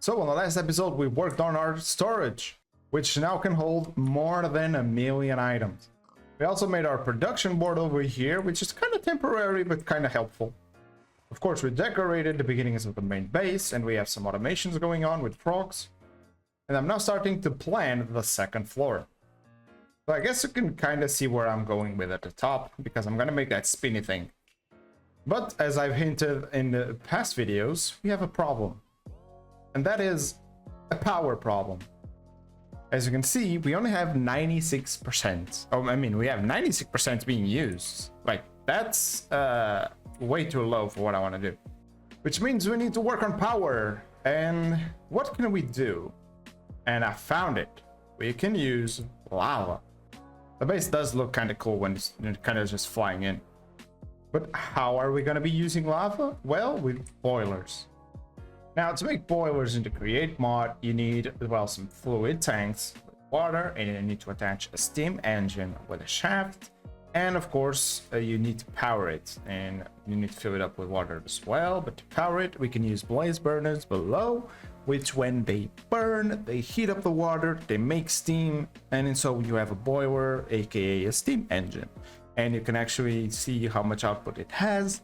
So on the last episode, we worked on our storage, which now can hold more than 1 million items. We also made our production board over here, which is kind of temporary, but kind of helpful. Of course, we decorated the beginnings of the main base, and we have some automations going on with frogs. And I'm now starting to plan the second floor. So I guess you can kind of see where I'm going with at the top, because I'm going to make that spinny thing. But as I've hinted in the past videos, we have a problem. And that is a power problem. As you can see, we only have 96%. Oh, I mean, we have 96% being used. Like, that's way too low for what I want to do. Which means we need to work on power. And what can we do? And I found it. We can use lava. The base does look kind of cool when it's kind of just flying in. But how are we going to be using lava? Well, with boilers. Now, to make boilers in the create mod, you need, well, some fluid tanks with water, and you need to attach a steam engine with a shaft. And of course, you need to power it, and you need to fill it up with water as well. But to power it, we can use blaze burners below, which when they burn, they heat up the water, they make steam, and so you have a boiler, aka a steam engine. And you can actually see how much output it has.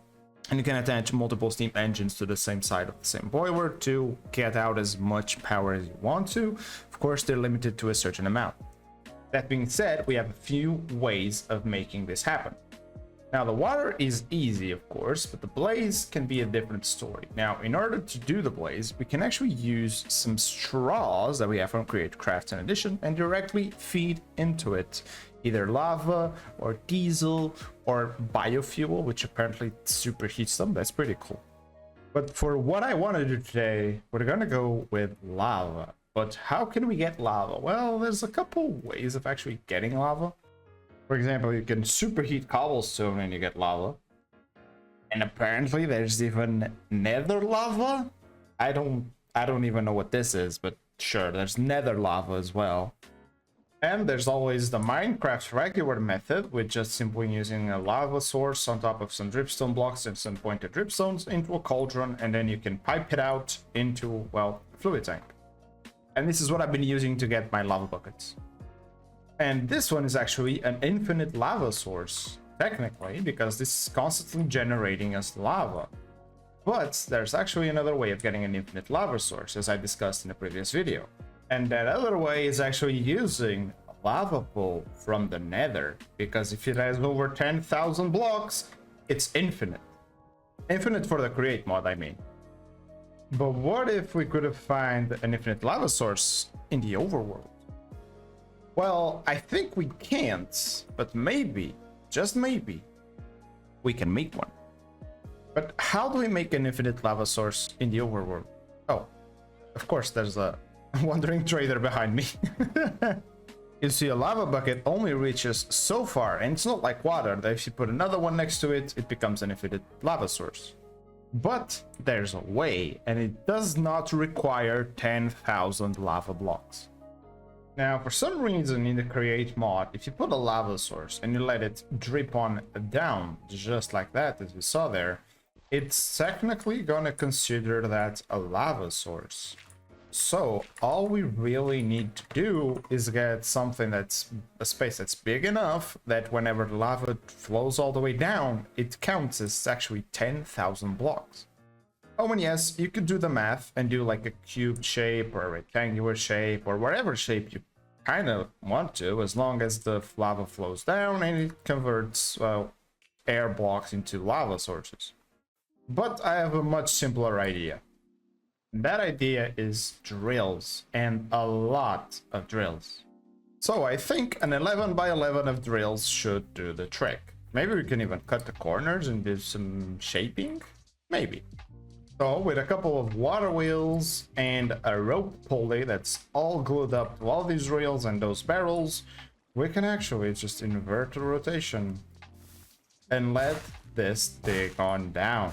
And you can attach multiple steam engines to the same side of the same boiler to get out as much power as you want to. Of course, they're limited to a certain amount. That being said, we have a few ways of making this happen. Now, the water is easy, of course, but the blaze can be a different story. Now, in order to do the blaze, we can actually use some straws that we have from Create Crafts and Addition and directly feed into it either lava or diesel or biofuel, which apparently superheats them. That's pretty cool. But for what I want to do today, we're gonna go with lava. But how can we get lava? Well, there's a couple ways of actually getting lava. For example, you can superheat cobblestone and you get lava. And apparently there's even nether lava. I don't even know what this is, but sure, there's nether lava as well. And there's always the Minecraft regular method, with just simply using a lava source on top of some dripstone blocks and some pointed dripstones into a cauldron, and then you can pipe it out into, well, a fluid tank. And this is what I've been using to get my lava buckets. And this one is actually an infinite lava source, technically, because this is constantly generating us lava. But there's actually another way of getting an infinite lava source, as I discussed in the previous video. And that other way is actually using a lava pool from the nether, because if it has over 10,000 blocks, it's infinite. Infinite for the create mod, I mean. But what if we could find an infinite lava source in the overworld? Well, I think we can't, but maybe, just maybe, we can make one. But how do we make an infinite lava source in the overworld? Oh, of course, there's a wandering trader behind me. You see, a lava bucket only reaches so far, and it's not like water that if you put another one next to it, it becomes an infinite lava source. But there's a way, and it does not require 10,000 lava blocks. Now, for some reason in the create mod, if you put a lava source and you let it drip on down, just like that, as we saw there, it's technically gonna consider that a lava source. So all we really need to do is get something that's a space that's big enough that whenever the lava flows all the way down, it counts as actually 10,000 blocks. Oh, and yes, you could do the math and do like a cube shape or a rectangular shape or whatever shape you kind of want to, as long as the lava flows down and it converts, well, air blocks into lava sources. But I have a much simpler idea. That idea is drills, and a lot of drills. So I think an 11 by 11 of drills should do the trick. Maybe we can even cut the corners and do some shaping? Maybe. So with a couple of water wheels and a rope pulley that's all glued up to all these rails and those barrels, we can actually just invert the rotation and let this dig on down.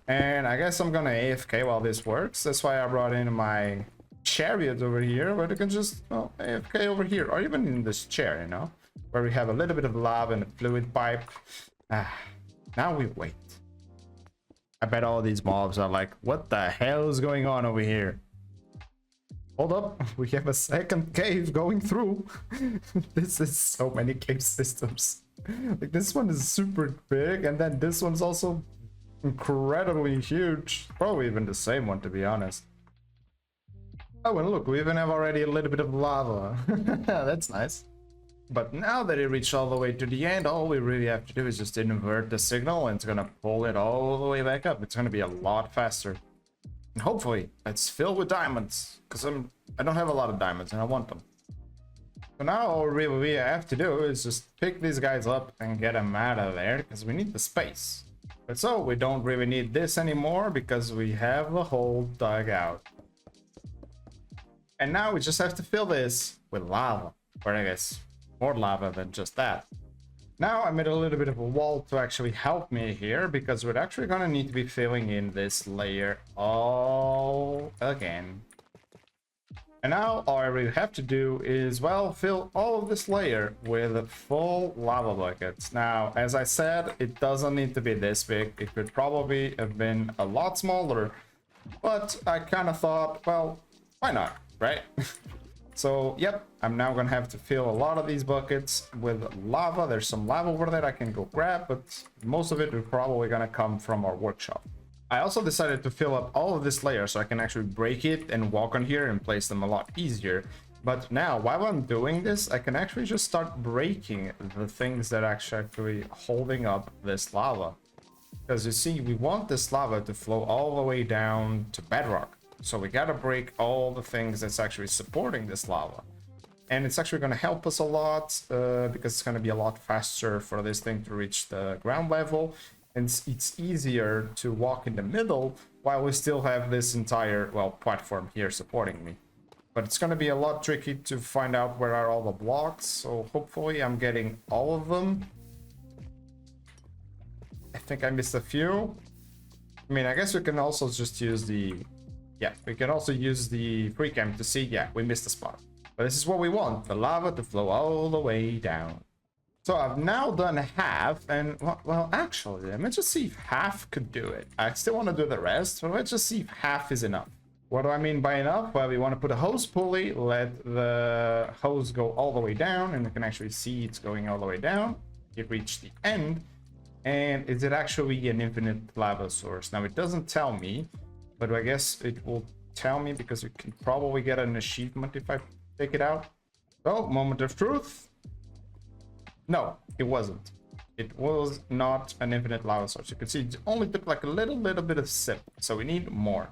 And I guess I'm gonna AFK while this works. That's why I brought in my chariot over here, where you can just, well, AFK over here, or even in this chair, you know, where we have a little bit of lava and a fluid pipe. Now we wait. I bet all these mobs are like, what the hell is going on over here? Hold up, we have a second cave going through. This is so many cave systems. Like this one is super big, and then this one's also incredibly huge. Probably even the same one, to be honest. Oh, and look, we even have already a little bit of lava. That's nice. But now that it reached all the way to the end, all we really have to do is just invert the signal, and it's gonna pull it all the way back up. It's gonna be a lot faster. And hopefully, it's filled with diamonds, because I don't have a lot of diamonds, and I want them. So now all we really have to do is just pick these guys up and get them out of there, because we need the space. But so, we don't really need this anymore, because we have the hole dug out. And now we just have to fill this with lava, or I guess more lava than just that. Now I made a little bit of a wall to actually help me here, because we're actually gonna need to be filling in this layer all again. And now all I really have to do is, well, fill all of this layer with full lava buckets. Now, as I said, it doesn't need to be this big. It could probably have been a lot smaller, but I kind of thought, well, why not, right? So, yep, I'm now gonna have to fill a lot of these buckets with lava. There's some lava over there I can go grab, but most of it is probably gonna come from our workshop. I also decided to fill up all of this layer so I can actually break it and walk on here and place them a lot easier. But now, while I'm doing this, I can actually just start breaking the things that are actually holding up this lava. Because you see, we want this lava to flow all the way down to bedrock. So we gotta break all the things that's actually supporting this lava. And it's actually gonna help us a lot, because it's gonna be a lot faster for this thing to reach the ground level. And it's easier to walk in the middle while we still have this entire, well, platform here supporting me. But it's gonna be a lot tricky to find out where are all the blocks, so hopefully I'm getting all of them. I think I missed a few. I mean, I guess we can also just use the... Yeah, we can also use the free cam to see, yeah, we missed a spot. But this is what we want, the lava to flow all the way down. So I've now done half, and, well, actually, let me just see if half could do it. I still want to do the rest, but let's just see if half is enough. What do I mean by enough? Well, we want to put a hose pulley, let the hose go all the way down, and you can actually see it's going all the way down. It reached the end, and is it actually an infinite lava source? Now, it doesn't tell me, but I guess it will tell me because we can probably get an achievement if I take it out. So, moment of truth. No, it wasn't. It was not an infinite lava source. You can see it only took like a little bit of sip, so we need more.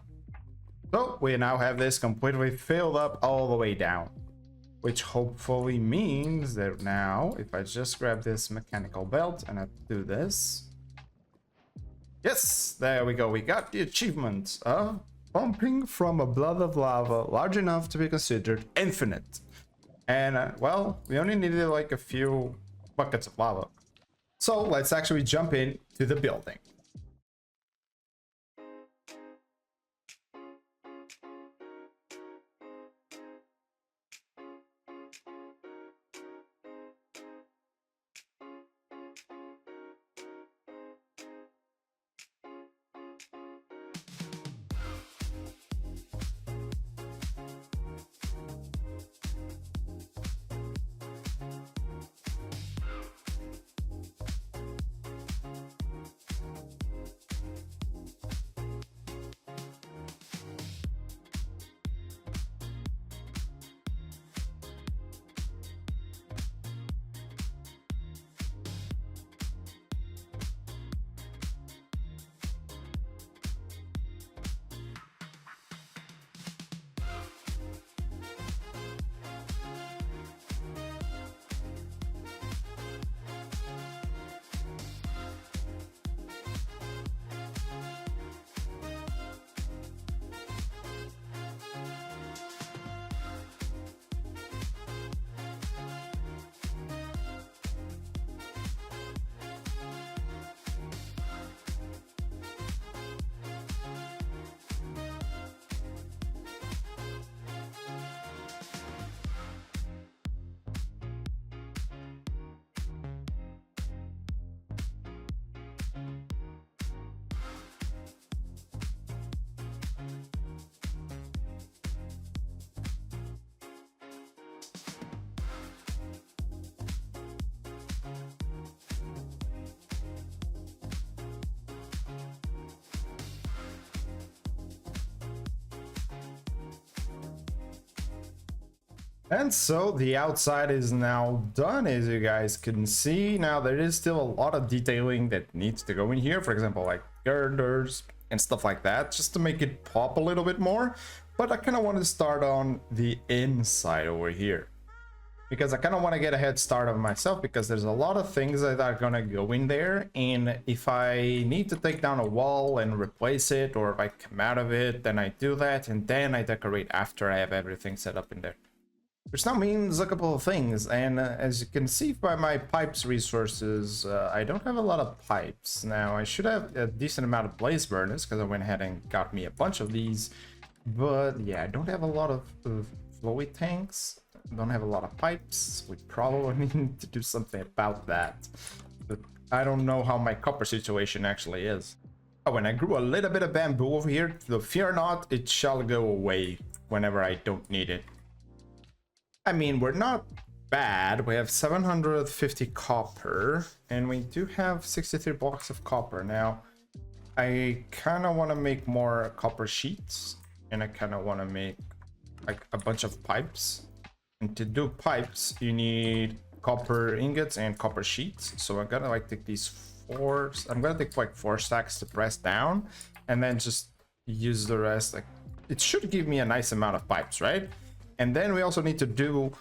So we now have this completely filled up all the way down, which hopefully means that now if I just grab this mechanical belt and I do this, yes, there we go. We got the achievement of pumping from a blob of lava large enough to be considered infinite. And well, we only needed like a few buckets of lava. So let's actually jump in to the building. And so the outside is now done, as you guys can see. Now there is still a lot of detailing that needs to go in here, for example, like girders and stuff like that, just to make it pop a little bit more. But I kind of want to start on the inside over here, because I kind of want to get a head start on myself, because there's a lot of things that are gonna go in there, and if I need to take down a wall and replace it, or if I come out of it, then I do that, and then I decorate after I have everything set up in there. Which now means a couple of things, and as you can see by my pipes resources, I don't have a lot of pipes. Now, I should have a decent amount of blaze burners, because I went ahead and got me a bunch of these, but yeah, I don't have a lot of flowy tanks, don't have a lot of pipes. We probably need to do something about that, but I don't know how my copper situation actually is. Oh, and I grew a little bit of bamboo over here, so fear not, it shall go away whenever I don't need it. I mean, we're not bad. We have 750 copper, and we do have 63 blocks of copper. Now, I kind of want to make more copper sheets, and I kind of want to make like a bunch of pipes. And to do pipes, you need copper ingots and copper sheets. So I'm gonna like take these four. I'm gonna take like 4 stacks to press down, and then just use the rest. Like, it should give me a nice amount of pipes, right? And then we also need to do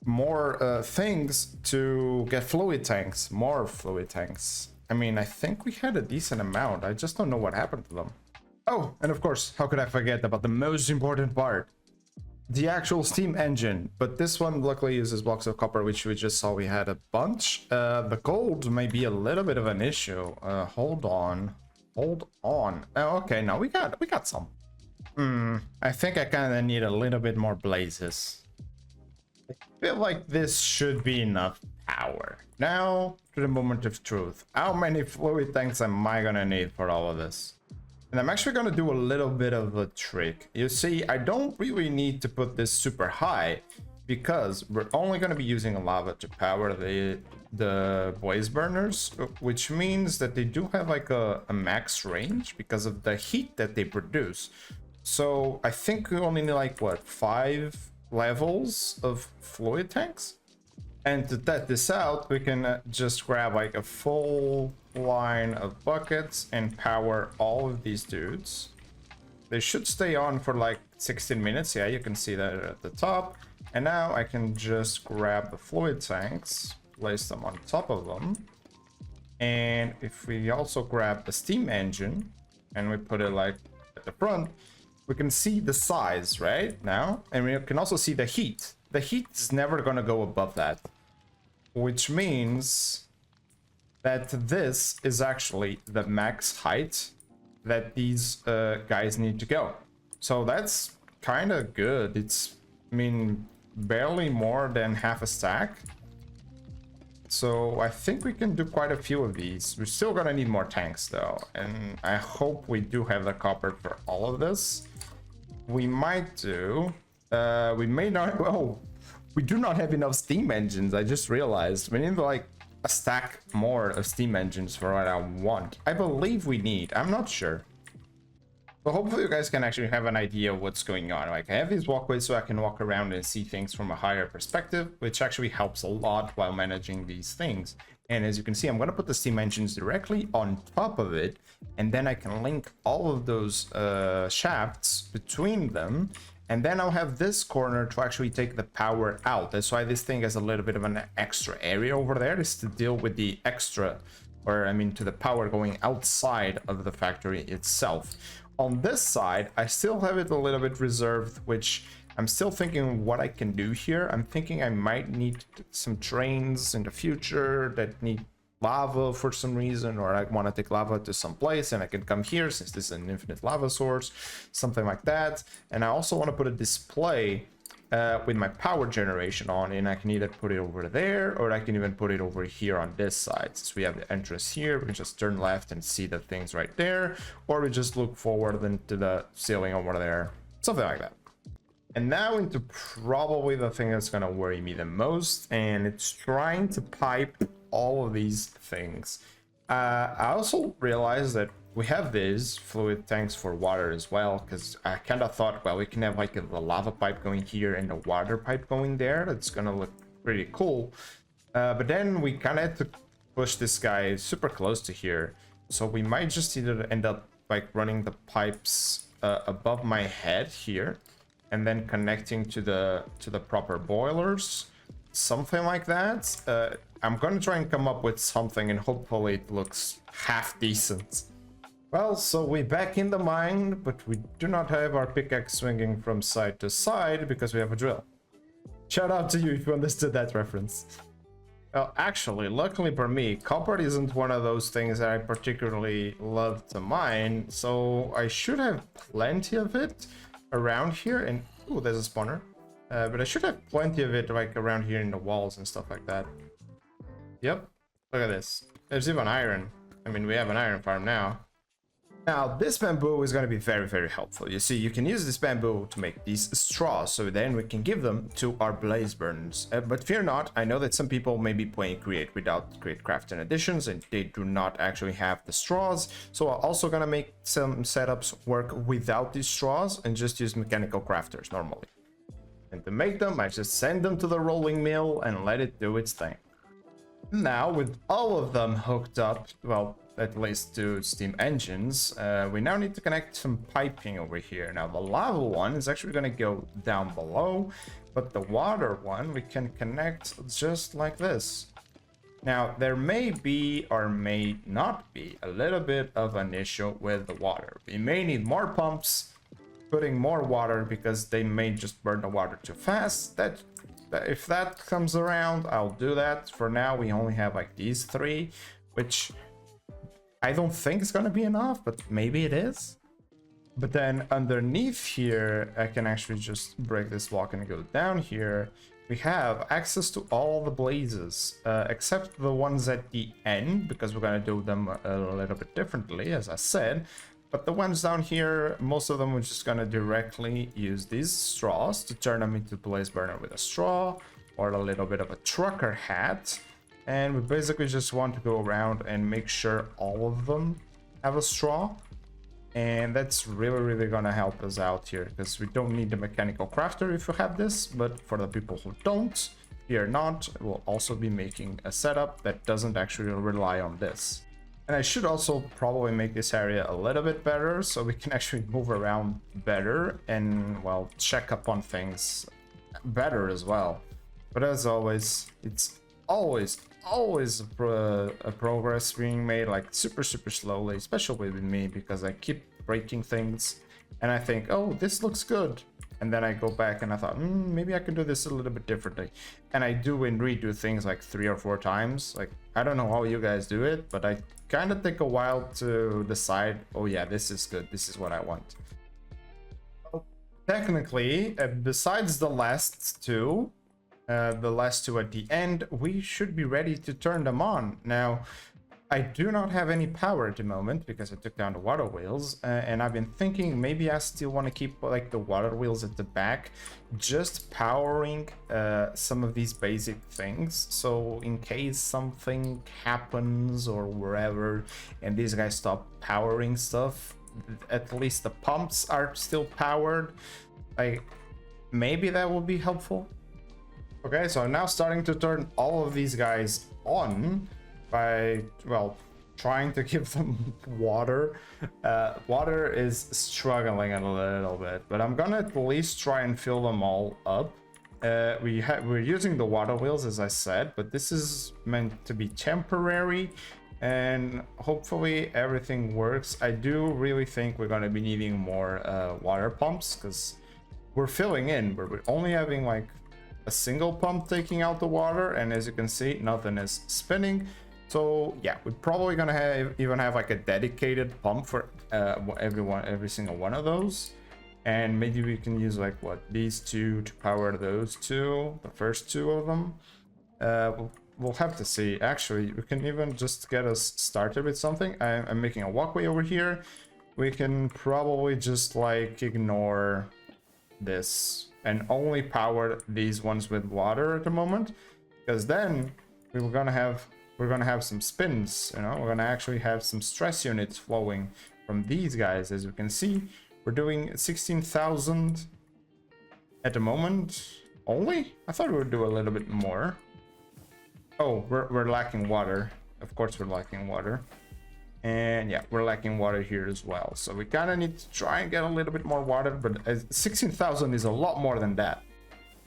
more things to get fluid tanks, more fluid tanks. I mean, I think we had a decent amount. I just don't know what happened to them. Oh, and of course, how could I forget about the most important part? The actual steam engine. But this one luckily uses blocks of copper, which we just saw we had a bunch. The gold may be a little bit of an issue. Hold on. Hold on. Oh, okay, now we got some. I think I kind of need a little bit more blazes. I feel like this should be enough power. Now, to the moment of truth. How many fluid tanks am I gonna need for all of this? And I'm actually gonna do a little bit of a trick. You see, I don't really need to put this super high, because we're only gonna be using lava to power the blaze burners, which means that they do have like a max range because of the heat that they produce. So I think we only need like, what, 5 levels of fluid tanks? And to test this out, we can just grab like a full line of buckets and power all of these dudes. They should stay on for like 16 minutes. Yeah, you can see that at the top. And now I can just grab the fluid tanks, place them on top of them. And if we also grab the steam engine and we put it like at the front, we can see the size right now, and we can also see the heat. The heat is never going to go above that, which means that this is actually the max height that these guys need to go. So that's kind of good. It's, I mean, barely more than half a stack. So I think we can do quite a few of these. We're still gonna need more tanks though, and I hope we do have the copper for all of this. We might do. We may not. Oh, we do not have enough steam engines. I just realized we need like a stack more of steam engines for what I want. I believe we need. I'm not sure. But hopefully you guys can actually have an idea of what's going on. Like, I have these walkways so I can walk around and see things from a higher perspective, which actually helps a lot while managing these things. And as you can see, I'm going to put the steam engines directly on top of it, and then I can link all of those shafts between them, and then I'll have this corner to actually take the power out. That's why this thing has a little bit of an extra area over there, is to deal with the extra, or I mean to the power going outside of the factory itself. On this side, I still have it a little bit reserved, which I'm still thinking what I can do here. I'm thinking I might need some trains in the future that need lava for some reason, or I want to take lava to some place and I can come here since this is an infinite lava source, something like that. And I also want to put a display with my power generation on, and I can either put it over there or I can even put it over here on this side. Since we have the entrance here, we can just turn left and see the things right there, or we just look forward into the ceiling over there, something like that. And now into probably the thing that's gonna worry me the most, and it's trying to pipe all of these things. I also realized that we have these fluid tanks for water as well, because I kind of thought, well, we can have like the lava pipe going here and the water pipe going there. That's gonna look pretty cool. But then we kind of had to push this guy super close to here, so we might just either end up like running the pipes above my head here, and then connecting to the proper boilers, something like that. I'm gonna try and come up with something, and hopefully it looks half decent. Well, so we're back in the mine, but we do not have our pickaxe swinging from side to side because we have a drill. Shout out to you if you understood that reference. Well, actually, luckily for me, copper isn't one of those things that I particularly love to mine, so I should have plenty of it around here. And ooh, there's a spawner. But I should have plenty of it like around here in the walls and stuff like that. Yep, look at this. There's even iron. I mean, we have an iron farm now. Now, this bamboo is going to be very, very helpful. You see, you can use this bamboo to make these straws, so then we can give them to our blaze burners. But fear not, I know that some people may be playing Create without Create Craft and Additions, and they do not actually have the straws. So I'm also going to make some setups work without these straws and just use mechanical crafters normally. And to make them, I just send them to the rolling mill and let it do its thing. Now, with all of them hooked up, well, at least to steam engines, we now need to connect some piping over here. Now, the lava one is actually going to go down below, but the water one we can connect just like this. Now, there may be or may not be a little bit of an issue with the water. We may need more pumps, putting more water, because they may just burn the water too fast. If that comes around, I'll do that. For now, we only have like these three, which I don't think it's gonna be enough, but maybe it is. But then underneath here, I can actually just break this block and go down here. We have access to all the blazes, except the ones at the end, because we're gonna do them a little bit differently, as I said. But the ones down here, most of them we're just gonna directly use these straws to turn them into blaze burner with a straw, or a little bit of a trucker hat. And we basically just want to go around and make sure all of them have a straw. And that's really, really gonna help us out here, because we don't need the mechanical crafter if you have this, but for the people who don't, fear not, we'll also be making a setup that doesn't actually rely on this. And I should also probably make this area a little bit better, so we can actually move around better and, well, check up on things better as well. But as always, it's always a progress being made, like super slowly, especially with me, because I keep breaking things and I think, oh, this looks good, and then I go back and I thought, maybe I can do this a little bit differently, and I do and redo things like 3 or 4 times. Like, I don't know how you guys do it, but I kind of take a while to decide, oh yeah, this is good, this is what I want. Well, technically, besides the last two at the end, we should be ready to turn them on. Now, I do not have any power at the moment because I took down the water wheels, and I've been thinking maybe I still want to keep like the water wheels at the back, just powering some of these basic things, so in case something happens or wherever and these guys stop powering stuff, at least the pumps are still powered. Like, maybe that will be helpful. Okay, so I'm now starting to turn all of these guys on by, well, trying to give them water. Water is struggling a little bit, but I'm gonna at least try and fill them all up. We're using the water wheels, as I said, but this is meant to be temporary, and hopefully everything works. I do really think we're gonna be needing more water pumps, because we're filling in, but we're only having like a single pump taking out the water, and as you can see, nothing is spinning. So yeah, we're probably gonna even have like a dedicated pump for every single one of those, and maybe we can use like what, these two to power those two, the first two of them. We'll have to see. Actually, we can even just get us started with something. I'm making a walkway over here. We can probably just like ignore this and only power these ones with water at the moment, because then we're we're gonna have some spins, you know, we're gonna actually have some stress units flowing from these guys. As you can see, we're doing 16,000 at the moment only. I thought we would do a little bit more. Oh, we're lacking water. Of course we're lacking water. And yeah, we're lacking water here as well. So we kind of need to try and get a little bit more water, but 16,000 is a lot more than that.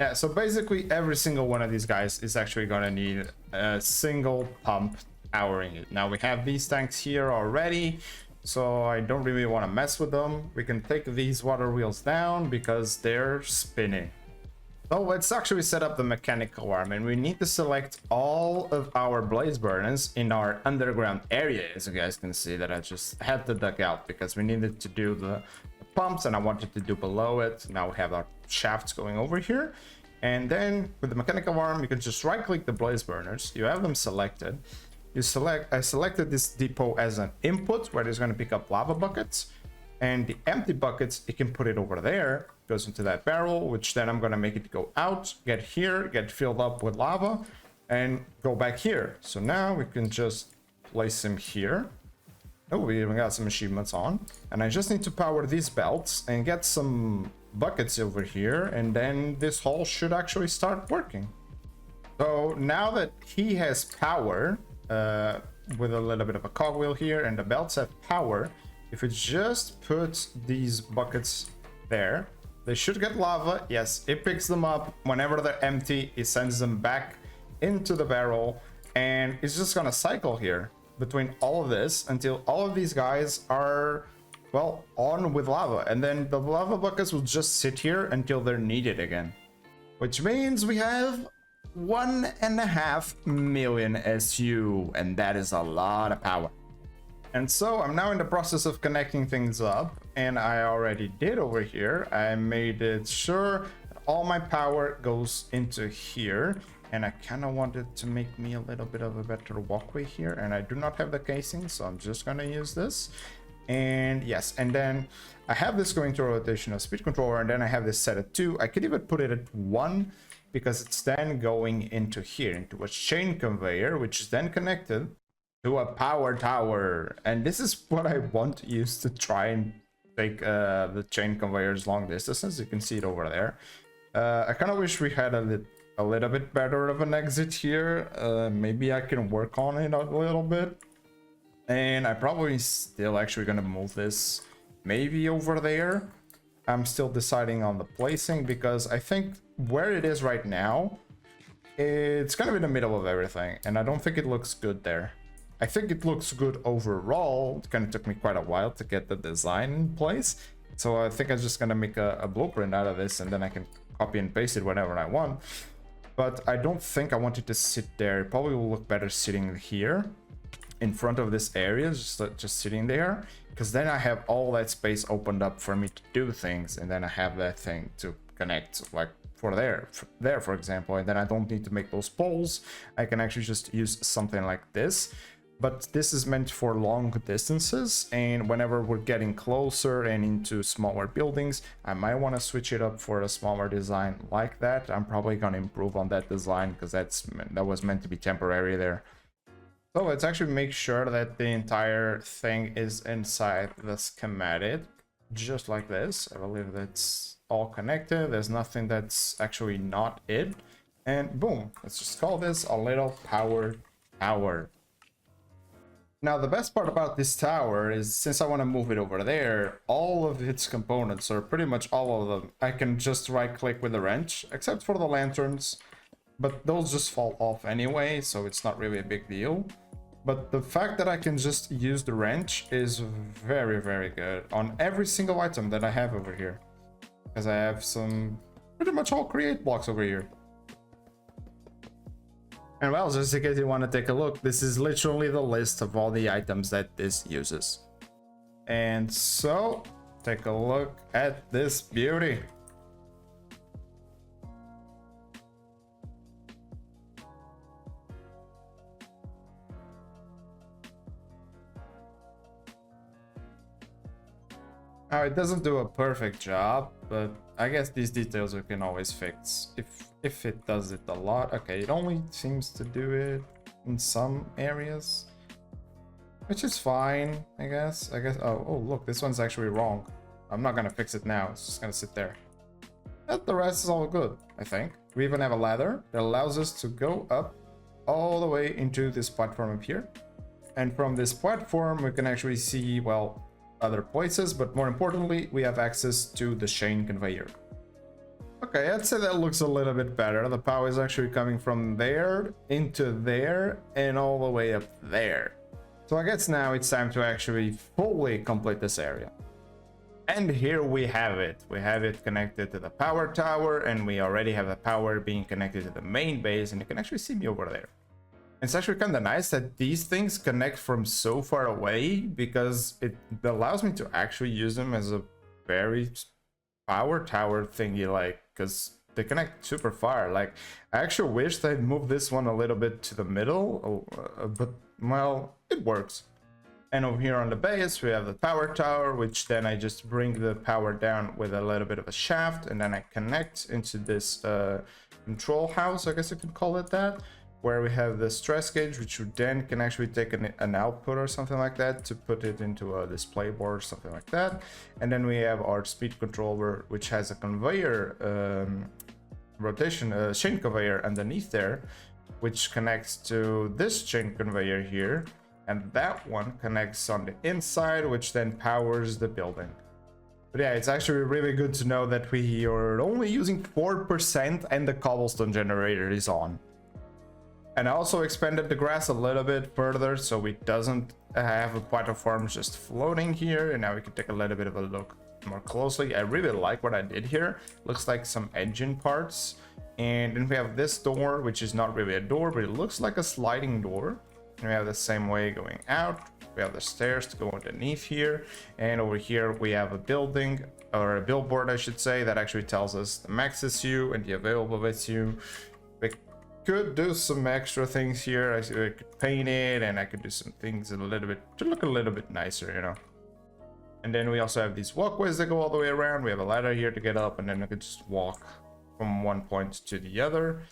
Yeah, so basically every single one of these guys is actually gonna need a single pump powering it. Now we have these tanks here already, so I don't really want to mess with them. We can take these water wheels down because they're spinning. So let's actually set up the mechanical arm, and we need to select all of our blaze burners in our underground area. As you guys can see that I just had to dug out because we needed to do the pumps and I wanted to do below it. Now we have our shafts going over here, and then with the mechanical arm you can just right click the blaze burners. You have them selected. I selected this depot as an input where it's going to pick up lava buckets, and the empty buckets you can put it over there, goes into that barrel, which then I'm going to make it go out, get here, get filled up with lava, and go back here. So now we can just place him here. Oh, we even got some achievements on, and I just need to power these belts and get some buckets over here, and then this hole should actually start working. So now that he has power, with a little bit of a cogwheel here, and the belts have power, if we just put these buckets there, they should get lava. Yes, it picks them up. Whenever they're empty, it sends them back into the barrel, and it's just gonna cycle here between all of this until all of these guys are, well, on with lava, and then the lava buckets will just sit here until they're needed again, which means we have 1.5 million SU, and that is a lot of power. And so I'm now in the process of connecting things up, and I already did over here. I made it sure that all my power goes into here, and I kind of wanted to make me a little bit of a better walkway here, and I do not have the casing, so I'm just gonna use this. And yes, and then I have this going to a rotational speed controller, and then I have this set at 2. I could even put it at 1 because it's then going into here, into a chain conveyor, which is then connected to a power tower. And this is what I want to use to try and take the chain conveyors long distances. You can see it over there. I kind of wish we had a little bit better of an exit here. Maybe I can work on it a little bit. And I'm probably still actually gonna move this maybe over there. I'm still deciding on the placing because I think where it is right now, it's kind of in the middle of everything, and I don't think it looks good there. I think it looks good overall. It kind of took me quite a while to get the design in place, so I think I'm just gonna make a blueprint out of this, and then I can copy and paste it whenever I want. But I don't think I want it to sit there. It probably will look better sitting here in front of this area, just sitting there, because then I have all that space opened up for me to do things, and then I have that thing to connect, like for there, for example, and then I don't need to make those poles. I can actually just use something like this. But this is meant for long distances, and whenever we're getting closer and into smaller buildings, I might want to switch it up for a smaller design like that. I'm probably going to improve on that design because that was meant to be temporary there. So let's actually make sure that the entire thing is inside the schematic, just like this. I believe that's all connected. There's nothing that's actually not it. And boom, let's just call this a little power tower. Now, the best part about this tower is, since I want to move it over there, all of its components, or pretty much all of them, I can just right click with the wrench, except for the lanterns, but those just fall off anyway, so it's not really a big deal. But the fact that I can just use the wrench is very, very good on every single item that I have over here, because I have some pretty much all create blocks over here. And well, just in case you want to take a look, this is literally the list of all the items that this uses. And so, take a look at this beauty. Now, it doesn't do a perfect job, but I guess these details we can always fix if it does it a lot. Okay, it only seems to do it in some areas, which is fine, I guess. Oh, look, this one's actually wrong. I'm not gonna fix it now. It's just gonna sit there. But the rest is all good, I think. We even have a ladder that allows us to go up all the way into this platform up here. And from this platform, we can actually see, well, other places, but more importantly, we have access to the chain conveyor. Okay, I'd say that looks a little bit better. The power is actually coming from there into there and all the way up there. So I guess now it's time to actually fully complete this area. And here we have it. We have it connected to the power tower, and we already have the power being connected to the main base, and you can actually see me over there. It's actually kind of nice that these things connect from so far away, because it allows me to actually use them as a very power tower thingy, like, because they connect super far. Like, I actually wish they'd move this one a little bit to the middle, but, well, it works. And over here on the base, we have the power tower, which then I just bring the power down with a little bit of a shaft, and then I connect into this control house, I guess you could call it that, where we have the stress gauge, which you then can actually take an output or something like that to put it into a display board or something like that. And then we have our speed controller, which has a conveyor chain conveyor underneath there, which connects to this chain conveyor here. And that one connects on the inside, which then powers the building. But yeah, it's actually really good to know that we are only using 4% and the cobblestone generator is on. And I also expanded the grass a little bit further, so it doesn't have a platform just floating here. And now we can take a little bit of a look more closely. I really like what I did here. Looks like some engine parts. And then we have this door, which is not really a door, but it looks like a sliding door. And we have the same way going out. We have the stairs to go underneath here, and over here we have a building, or a billboard I should say, that actually tells us the max SU and the available SU. We could do some extra things here. I could paint it, and I could do some things a little bit to look a little bit nicer, you know. And then we also have these walkways that go all the way around. We have a ladder here to get up, and then we could just walk from one point to the other.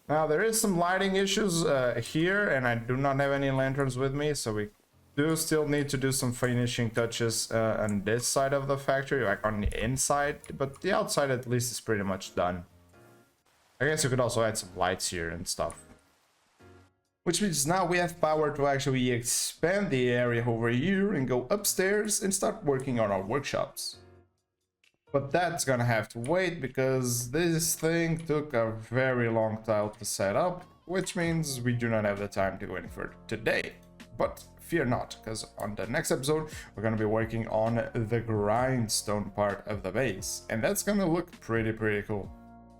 Now there is some lighting issues here, and I do not have any lanterns with me, so we do still need to do some finishing touches on this side of the factory, like on the inside, but the outside at least is pretty much done. I guess you could also add some lights here and stuff. Which means now we have power to actually expand the area over here and go upstairs and start working on our workshops. But that's gonna have to wait, because this thing took a very long time to set up, which means we do not have the time to go any further today. But fear not, because on the next episode, we're gonna be working on the grindstone part of the base, and that's gonna look pretty cool.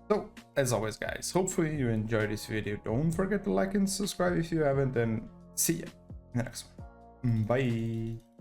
So, as always guys, hopefully you enjoyed this video. Don't forget to like and subscribe if you haven't, and see ya in the next one. Bye!